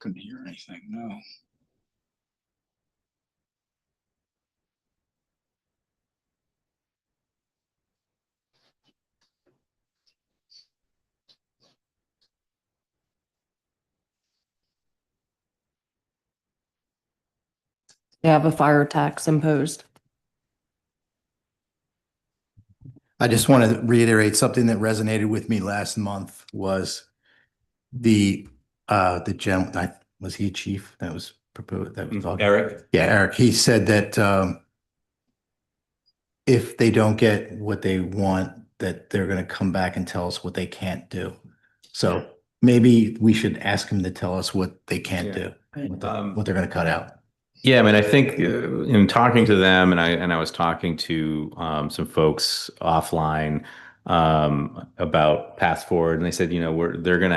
Couldn't hear anything, no. They have a fire tax imposed. I just want to reiterate something that resonated with me last month was the gentleman, was he chief that was proposed? That was talking? Eric. Yeah, Eric. He said that if they don't get what they want, that they're going to come back and tell us what they can't do. So maybe we should ask them to tell us what they can't do, what they're going to cut out. Yeah, I mean, I think in talking to them, and I was talking to some folks offline about path forward, and they said, you know, they're going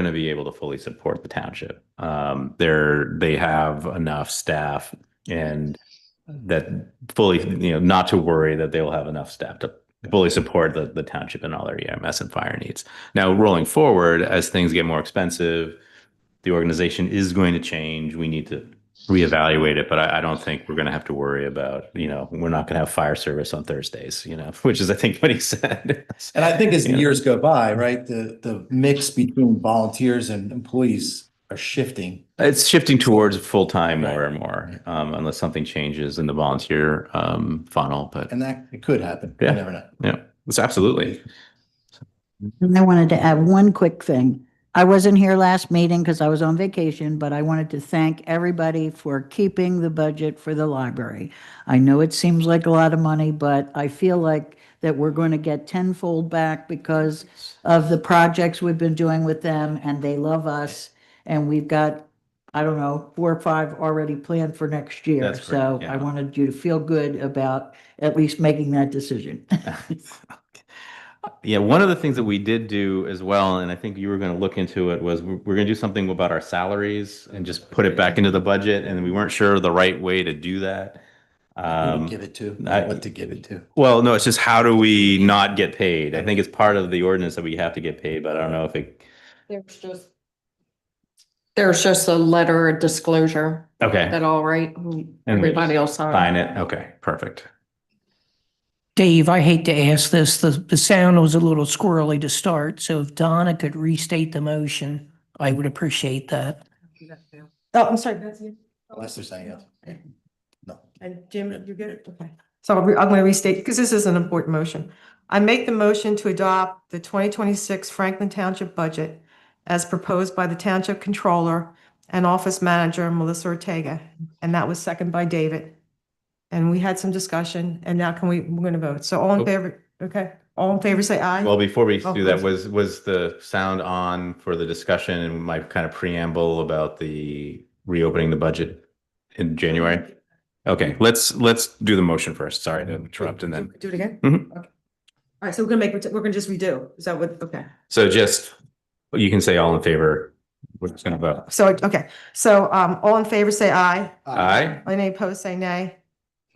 to be able to fully support the township. They have enough staff, and that fully, you know, not to worry that they will have enough staff to fully support the township and all their EMS and fire needs. Now, rolling forward, as things get more expensive, the organization is going to change. We need to reevaluate it, but I don't think we're going to have to worry about, you know, we're not going to have fire service on Thursdays, you know, which is, I think, what he said. And I think as the years go by, right, the mix between volunteers and employees are shifting. It's shifting towards full-time Right. more and more, unless something changes in the volunteer funnel. But And that it could happen. Yeah. You never know. yeah, it's absolutely. And I wanted to add one quick thing. I wasn't here last meeting because I was on vacation, but I wanted to thank everybody for keeping the budget for the library. I know it seems like a lot of money, but I feel like that we're going to get tenfold back because of the projects we've been doing with them, and they love us. And we've got, I don't know, 4 or 5 already planned for next year. That's great, So yeah. I wanted you to feel good about at least making that decision. Yeah, one of the things that we did do as well, and I think you were going to look into it, was we're going to do something about our salaries and just put it back into the budget, and we weren't sure the right way to do that. Give it to, what to give it to. Well, no, it's just how do we not get paid? I think it's part of the ordinance that we have to get paid, but I don't know if it. There's just a letter of disclosure Okay. that all right, everybody else Sign it. Okay, perfect. Dave, I hate to ask this, the sound was a little squirrely to start, so if Donna could restate the motion, I would appreciate that. Oh, I'm sorry, that's you. Unless they're saying yes. Okay. No. And Jim, you get it? Okay. So I'm going to restate, because this is an important motion. I make the motion to adopt the 2026 Franklin Township budget as proposed by the Township Controller and Office Manager Melissa Ortega. And that was seconded by David. And we had some discussion, and now we're going to vote. So all in favor, okay? All in favor, say aye. Well, before we Oh, do that, please. was the sound on for the discussion and my kind of preamble about the reopening the budget in January? Okay, let's do the motion first. Sorry to interrupt, and then Do it again? Mhm. Okay. All right, so we're gonna just redo. Is that what, okay. so just you can say all in favor. We're just gonna vote. So, okay, so all in favor, say aye. Aye. Any opposed, say nay.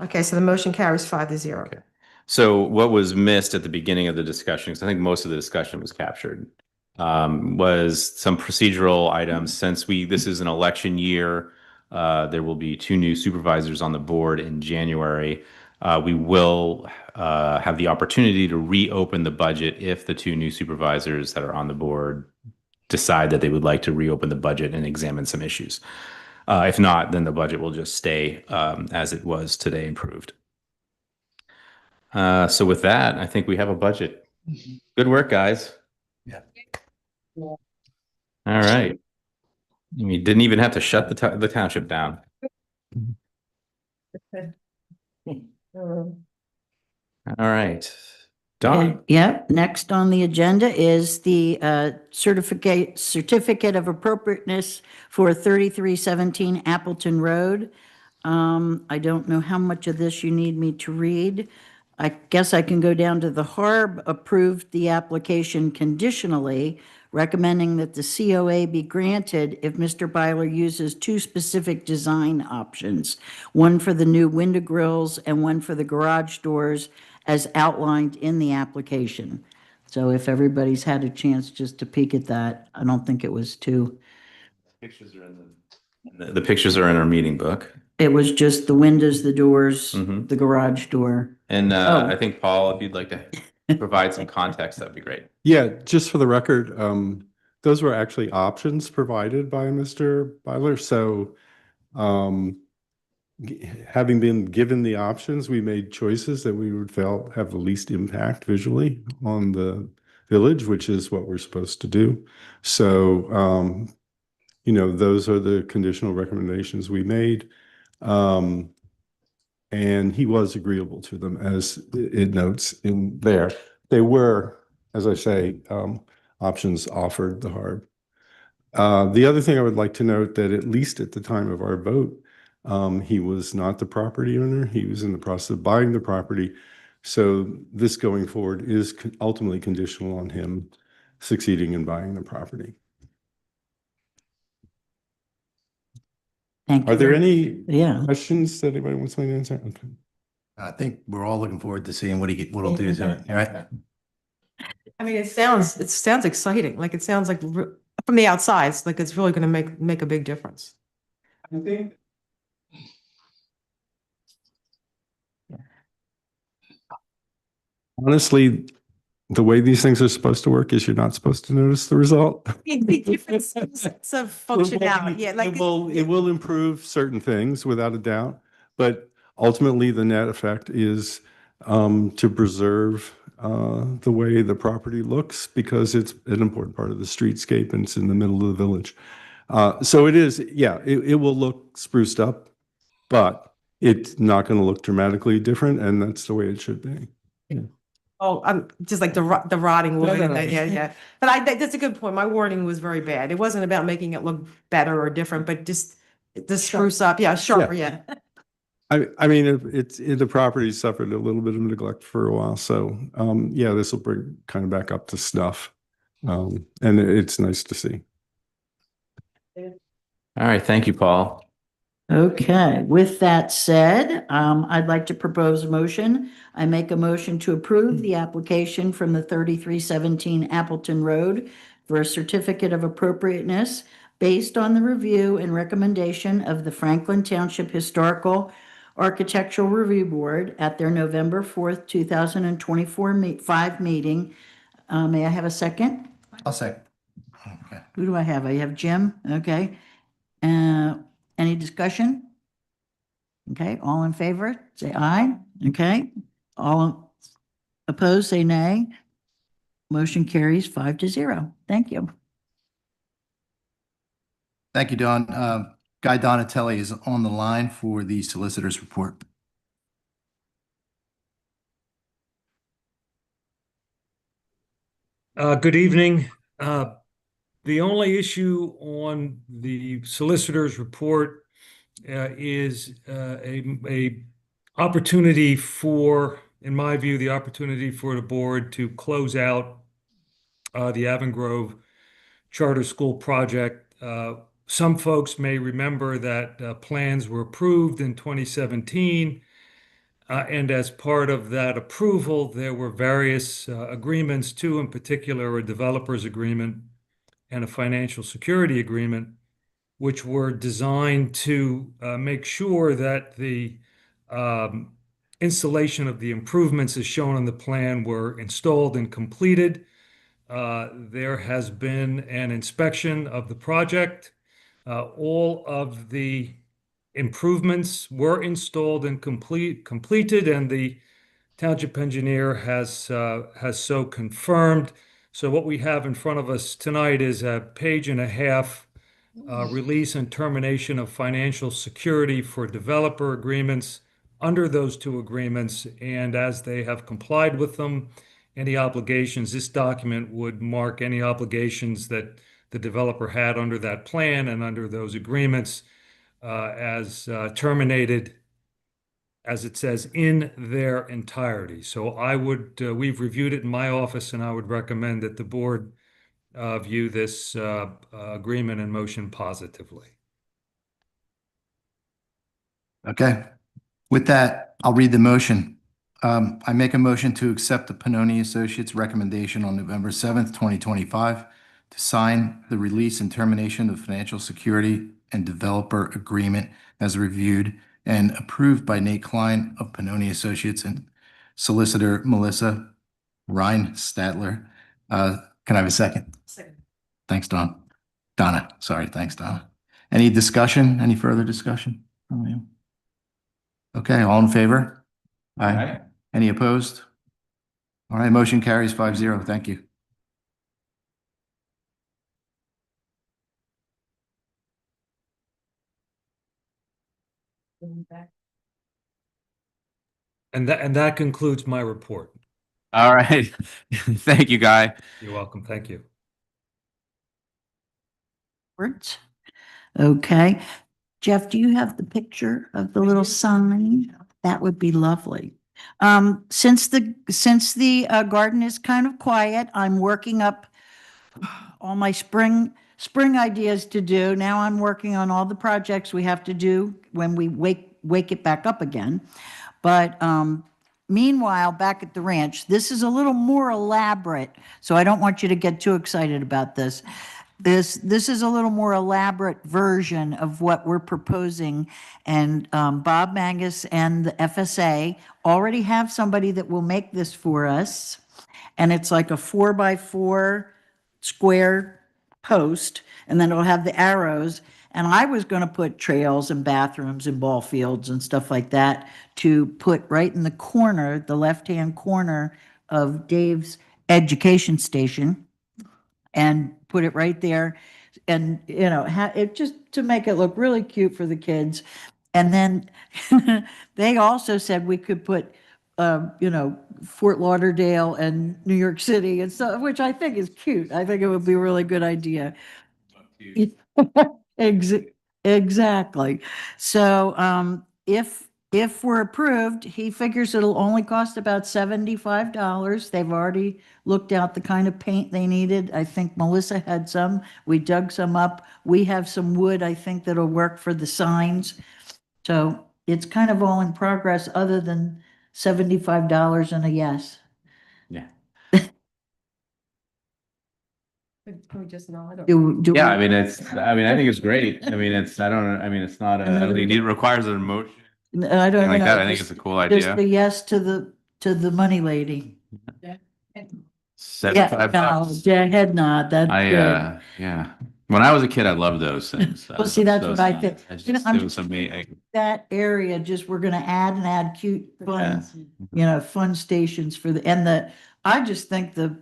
Okay, so the motion carries 5-0. Okay. So what was missed at the beginning of the discussion, because I think most of the discussion was captured, was some procedural items. Since this is an election year, there will be 2 new supervisors on the board in January. We will have the opportunity to reopen the budget if the 2 new supervisors that are on the board decide that they would like to reopen the budget and examine some issues. If not, then the budget will just stay as it was today, improved. So with that, I think we have a budget. Good work, guys. Yeah. All right. We didn't even have to shut the township down. All right. Don. Yep, next on the agenda is the certificate of appropriateness for 3317 Appleton Road. I don't know how much of this you need me to read. I guess I can go down to the HARB approved the application conditionally, recommending that the COA be granted if Mr. Byler uses 2 specific design options, one for the new window grills and one for the garage doors as outlined in the application. So if everybody's had a chance just to peek at that, I don't think it was too. Pictures are the pictures are in our meeting book. It was just the windows, the doors, Mhm. the garage door. And Oh. I think, Paul, if you'd like to provide some context, that'd be great. Yeah, just for the record, those were actually options provided by Mr. Byler. So, having been given the options, we made choices that we would felt have the least impact visually on the village, which is what we're supposed to do. So, those are the conditional recommendations we made. And he was agreeable to them, as it notes in there. They were, as I say, options offered the HARB. The other thing I would like to note that at least at the time of our vote, he was not the property owner. He was in the process of buying the property. So this going forward is ultimately conditional on him succeeding in buying the property. Thank you. Are there any Yeah. questions that anybody wants me to answer? Okay. I think we're all looking forward to seeing what he'll do to it. All right. I mean, it sounds exciting. Like it sounds like from the outside, it's like it's really going to make a big difference. I think. Honestly, the way these things are supposed to work is you're not supposed to notice the result. Different sense of functionality. Yeah, like It will improve certain things without a doubt, but ultimately the net effect is to preserve the way the property looks, because it's an important part of the streetscape and it's in the middle of the village. So it is, yeah, it will look spruced up, but it's not going to look dramatically different, and that's the way it should be. oh, I'm just like the rotting wood. No, no. Yeah. But that's a good point. My wording was very bad. It wasn't about making it look better or different, but just the spruce up. Yeah, sharper. Yeah. I mean, the property suffered a little bit of neglect for a while, so yeah, this will bring kind of back up to snuff, and it's nice to see. All right. Thank you, Paul. Okay, with that said, I'd like to propose a motion. I make a motion to approve the application from the 3317 Appleton Road for a certificate of appropriateness based on the review and recommendation of the Franklin Township Historical Architectural Review Board at their November 4th, 2024 meeting. May I have a second? I'll say. Okay. Who do I have? I have Jim. Okay. Any discussion? Okay, all in favor, say aye. Okay, all opposed, say nay. Motion carries 5-0. Thank you. Thank you, Don. Guy Donatelli is on the line for the solicitor's report. Good evening. The only issue on the solicitor's report is a opportunity for, in my view, the opportunity for the board to close out the Avon Charter School project. Some folks may remember that plans were approved in 2017. And as part of that approval, there were various agreements, two in particular, a developer's agreement and a financial security agreement, which were designed to make sure that the installation of the improvements as shown on the plan were installed and completed. There has been an inspection of the project. All of the improvements were installed and completed, and the township engineer has so confirmed. So what we have in front of us tonight is a page and a half release and termination of financial security for developer agreements under those two agreements, and as they have complied with them, any obligations, this document would mark any obligations that the developer had under that plan and under those agreements as terminated, as it says, in their entirety. So I would, we've reviewed it in my office, and I would recommend that the board view this agreement and motion positively. Okay. With that, I'll read the motion. I make a motion to accept the Pannoni Associates recommendation on November 7th, 2025, to sign the release and termination of financial security and developer agreement as reviewed and approved by Nate Klein of Pannoni Associates and solicitor Melissa Ryan Statler. Can I have a second? Second. Thanks, Donna. Sorry. Thanks, Donna. Any discussion? Any further discussion from you? Okay, all in favor? Aye. Any opposed? All right, motion carries 5-0. Thank you. And that concludes my report. All right. Thank you, Guy. You're welcome. Thank you. Words. Okay. Jeff, do you have the picture of the little sign? That would be lovely. Since the garden is kind of quiet, I'm working up all my spring ideas to do. Now I'm working on all the projects we have to do when we wake it back up again. But meanwhile, back at the ranch, this is a little more elaborate, so I don't want you to get too excited about this. This is a little more elaborate version of what we're proposing, and Bob Mangus and the FSA already have somebody that will make this for us, and it's like a 4x4 square post, and then it'll have the arrows, and I was going to put trails and bathrooms and ball fields and stuff like that to put right in the corner, the left-hand corner of Dave's education station, and put it right there, and it just to make it look really cute for the kids. And then they also said we could put Fort Lauderdale and New York City and so, which I think is cute. I think it would be a really good idea. Exactly. So if we're approved, he figures it'll only cost about $75. They've already looked out the kind of paint they needed. I think Melissa had some. We dug some up. We have some wood, I think, that'll work for the signs. So it's kind of all in progress other than $75 and a yes. Yeah. Can we just nod? Yeah, I mean, I think it's great. I mean, it's not I don't think it requires an emotion. I don't Like know. that. I think it's a cool Just idea. the yes to the money lady. Yeah, $75. no, head nod, that's good. Yeah. When I was a kid, I loved those things. Well, see, that's what I think. It was amazing. That area, just, we're gonna add cute, fun, fun stations for I just think the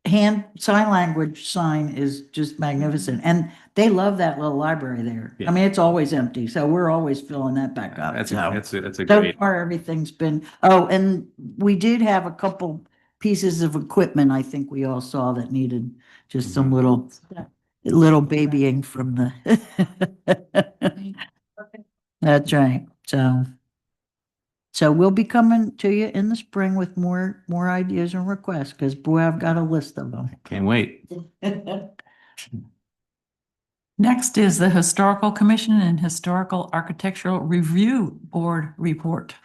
hand sign language sign is just magnificent. And they love that little library there. Yeah. I mean, it's always empty, so we're always filling that back up. That's a So great. far, everything's been, and we did have a couple pieces of equipment, I think we all saw, that needed just some little babying from the. That's right. So we'll be coming to you in the spring with more ideas and requests, because boy, I've got a list of them. Can't wait. Next is the Historical Commission and Historical Architectural Review Board report.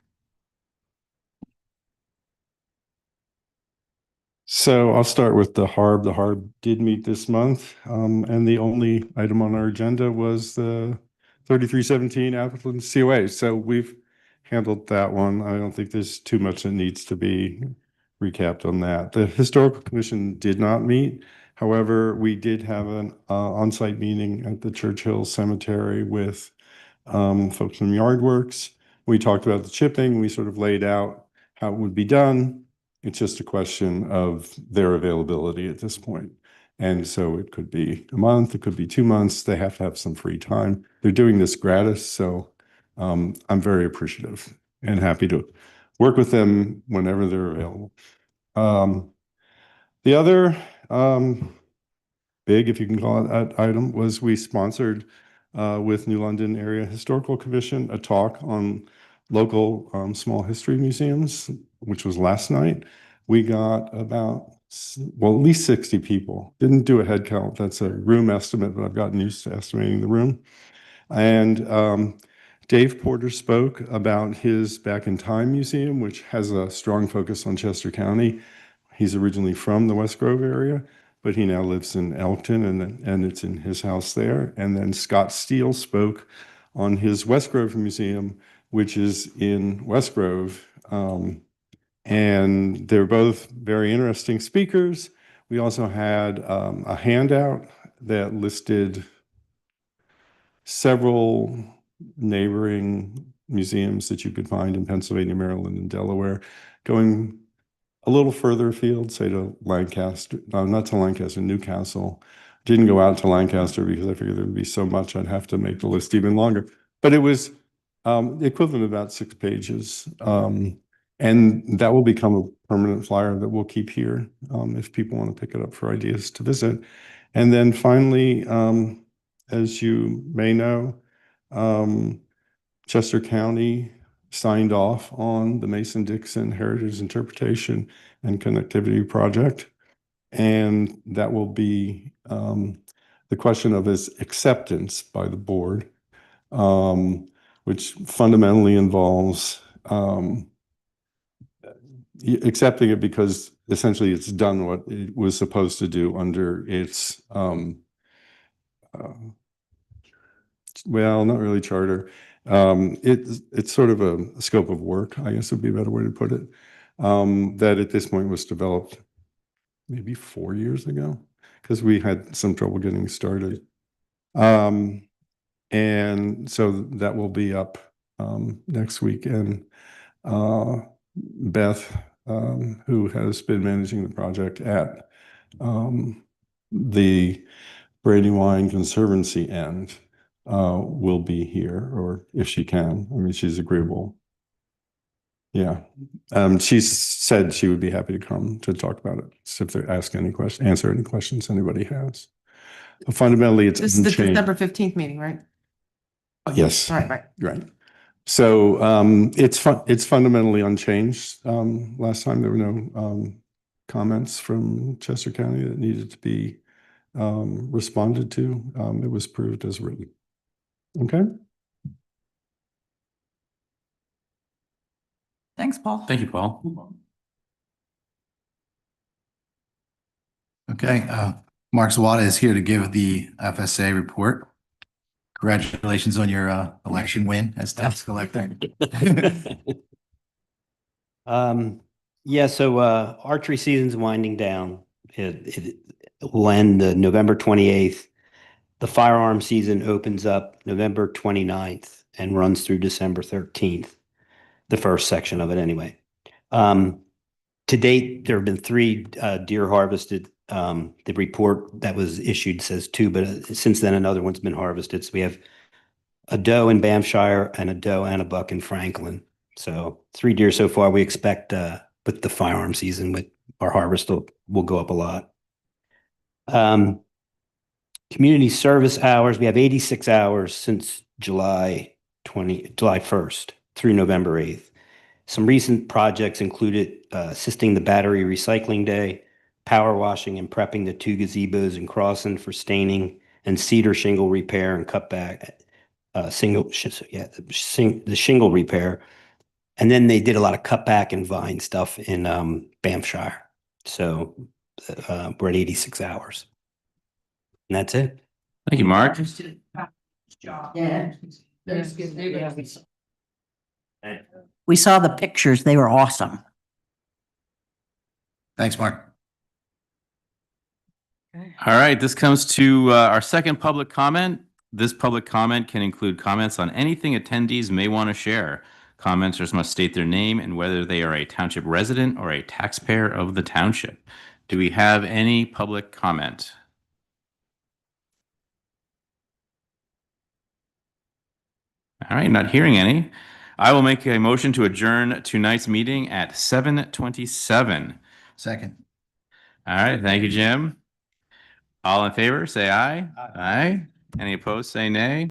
So I'll start with the HARB. The HARB did meet this month, and the only item on our agenda was the 3317 applicant COA. So we've handled that one. I don't think there's too much that needs to be recapped on that. The Historical Commission did not meet. However, we did have an on-site meeting at the Churchill Cemetery with folks from Yardworks. We talked about the chipping. We sort of laid out how it would be done. It's just a question of their availability at this point. And so it could be a month, it could be 2 months. They have to have some free time. They're doing this gratis, so I'm very appreciative and happy to work with them whenever they're available. The other big, if you can call it that item, was we sponsored with New London Area Historical Commission a talk on local small history museums, which was last night. We got about, well, at least 60 people. Didn't do a head count. That's a room estimate, but I've gotten used to estimating the room. And Dave Porter spoke about his Back in Time Museum, which has a strong focus on Chester County. He's originally from the West Grove area, but he now lives in Elkton, and it's in his house there. And then Scott Steele spoke on his West Grove Museum, which is in West Grove. And they're both very interesting speakers. We also had a handout that listed several neighboring museums that you could find in Pennsylvania, Maryland, and Delaware, going a little further afield, say to Lancaster, not to Lancaster, Newcastle. Didn't go out to Lancaster because I figured there would be so much I'd have to make the list even longer. But it was the equivalent of about 6 pages. And that will become a permanent flyer that we'll keep here if people want to pick it up for ideas to visit. And then finally, as you may know, Chester County signed off on the Mason-Dixon Heritage Interpretation and Connectivity Project. And that will be the question of its acceptance by the board, which fundamentally involves accepting it because essentially it's done what it was supposed to do under its well, not really charter. It's sort of a scope of work, I guess would be a better way to put it, that at this point was developed maybe 4 years ago because we had some trouble getting started. And so that will be up next week. And Beth, who has been managing the project at the Brandywine Conservancy end, will be here, or if she can. I mean, she's agreeable. Yeah. She said she would be happy to come to talk about it. So if they answer any questions anybody has. But fundamentally, it's This is the unchanged. December 15th meeting, right? Yes. Right. Right. So it's fundamentally unchanged. Last time there were no comments from Chester County that needed to be responded to. It was approved as written. Okay. Thanks, Paul. Thank you, Paul. Okay, Mark Zawada is here to give the FSA report. Congratulations on your election win as tax collector. Yeah, so archery season's winding down. It will end November 28th. The firearm season opens up November 29th and runs through December 13th, the first section of it anyway. To date, there have been 3 deer harvested. The report that was issued says 2, but since then another one's been harvested. So we have a doe in Banffshire and a doe and a buck in Franklin. So 3 deer so far. We expect with the firearm season, with our harvest will go up a lot. Community service hours, we have 86 hours since July 1st through November 8th. Some recent projects included assisting the Battery Recycling Day, power washing and prepping the 2 gazebos in Crosson for staining, and cedar shingle repair and cutback, the shingle repair. And then they did a lot of cutback and vine stuff in Banffshire. So we're at 86 hours. And that's it. Thank you, Mark. Yeah. We saw the pictures. They were awesome. Thanks, Mark. All right, this comes to our second public comment. This public comment can include comments on anything attendees may want to share. Commenters must state their name and whether they are a township resident or a taxpayer of the township. Do we have any public comment? All right, not hearing any. I will make a motion to adjourn tonight's meeting at 7:27. Second. All right, thank you, Jim. All in favor, say aye. Aye. Any opposed, say nay.